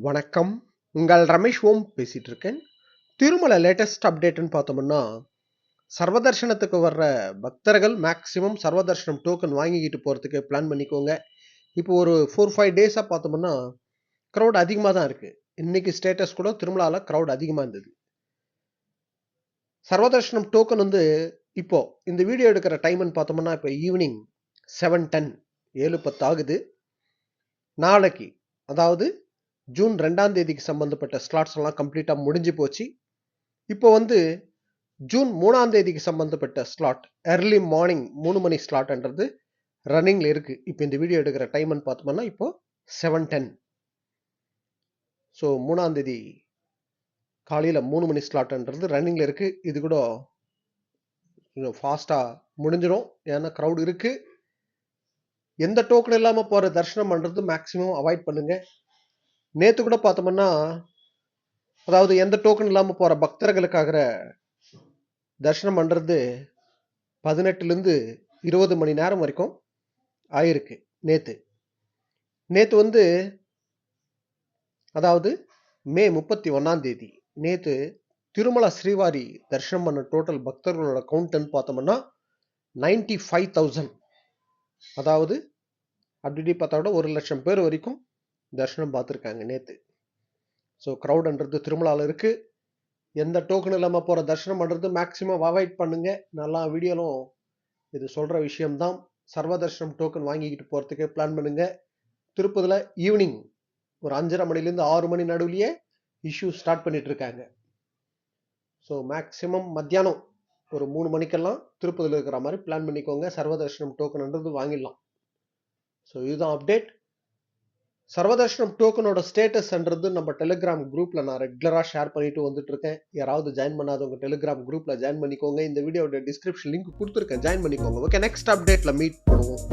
வணக்கம். உங்கள் ரமேஷ் ஓம் பேசிட்டு இருக்கேன். திருமலை லேட்டஸ்ட் அப்டேட்னு பார்த்தோம்னா, சர்வதர்ஷனத்துக்கு வர்ற பக்தர்கள் மேக்ஸிமம் சர்வதர்ஷனம் டோக்கன் வாங்கிக்கிட்டு போறதுக்கு பிளான் பண்ணிக்கோங்க. இப்போ ஒரு 4-5 டேஸா பார்த்தோம்னா, கிரவுட் அதிகமா தான் இருக்கு. இன்னைக்கு ஸ்டேட்டஸ் கூட திருமலால கிரவுட் அதிகமா இருந்தது. சர்வதர்ஷனம் டோக்கன் வந்து இப்போ இந்த வீடியோ எடுக்கிற டைம்னு பார்த்தோம்னா, இப்போ ஈவினிங் 7:10 7:10 ஆகுது. நாளைக்கு அதாவது ஜூன் 2ஆம் தேதிக்கு சம்பந்தப்பட்ட ஸ்லாட்ஸ் எல்லாம் கம்ப்ளீட்டா முடிஞ்சு போச்சு. இப்போ வந்து ஜூன் 3ஆம் தேதிக்கு சம்பந்தப்பட்ட ஸ்லாட் early மார்னிங் 3 மணி ஸ்லாட்ன்றது ரன்னிங்ல இருக்கு. இப்போ இந்த வீடியோ எடுக்கிற டைம்னு பார்த்தோம்னா இப்போ 7:10. ஸோ 3ஆம் தேதி காலையில 3 மணி ஸ்லாட்ன்றது ரன்னிங்ல இருக்கு. இது கூட ஃபாஸ்டா முடிஞ்சிடும். ஏன்னா கிரவுட் இருக்கு. எந்த டோக்கன் இல்லாம போற தரிசனம் பண்றது மேக்சிமம் அவாய்ட் பண்ணுங்க. நேத்து கூட பார்த்தோம்னா, அதாவது எந்த டோக்கன் இல்லாம போற பக்தர்களுக்காக தரிசனம் பண்றது 18லிருந்து 20 மணி நேரம் வரைக்கும் ஆயிருக்கு நேத்து வந்து அதாவது மே 31ஆம் தேதி நேத்து திருமலா ஸ்ரீவாரி தரிசனம் பண்ண டோட்டல் பக்தர்களோட கவுண்ட்னு பார்த்தோம்னா 95,000. அதாவது அப்படி பார்த்தா விட 1,00,000 பேர் வரைக்கும் தரிசனம் பார்த்துருக்காங்க நேத்து. ஸோ க்ரௌட்ன்றது திருமலால இருக்கு. எந்த டோக்கன் இல்லாம போற தரிசனம் பண்றது மேக்சிமம் அவாய்ட் பண்ணுங்க. நல்லா வீடியோலும் இது சொல்ற விஷயம்தான். சர்வதர்ஷனம் டோக்கன் வாங்கிக்கிட்டு போறதுக்கு பிளான் பண்ணுங்க. திருப்பதில ஈவினிங் ஒரு 5:30 மணிலேருந்து 6 மணி நடுவுலயே இஷ்யூ ஸ்டார்ட் பண்ணிட்டு இருக்காங்க. ஸோ மேக்சிமம் மத்தியானம் ஒரு 3 மணிக்கெல்லாம் திருப்பதியில் இருக்கிற மாதிரி பிளான் பண்ணிக்கோங்க. சர்வதர்ஷனம் டோக்கன்ன்றது வாங்கிடலாம். ஸோ இதுதான் அப்டேட். சர்வதர்ஷனம் டோக்கனோட ஸ்டேட்டஸ்ன்றது நம்ம டெலிகிராம் குரூப்ல நான் ரெகுலரா ஷேர் பண்ணிட்டு வந்துட்டு இருக்கேன். யாராவது ஜாயின் பண்ணாதவங்க டெலிகிராம் குரூப்ல ஜாயின் பண்ணிக்கோங்க. இந்த வீடியோட டிஸ்கிரிப்ஷன் லிங்க் கொடுத்துருக்கேன், ஜாயின் பண்ணிக்கோங்க. ஓகே, நெக்ஸ்ட் அப்டேட்ல மீட் பண்ணுவோம்.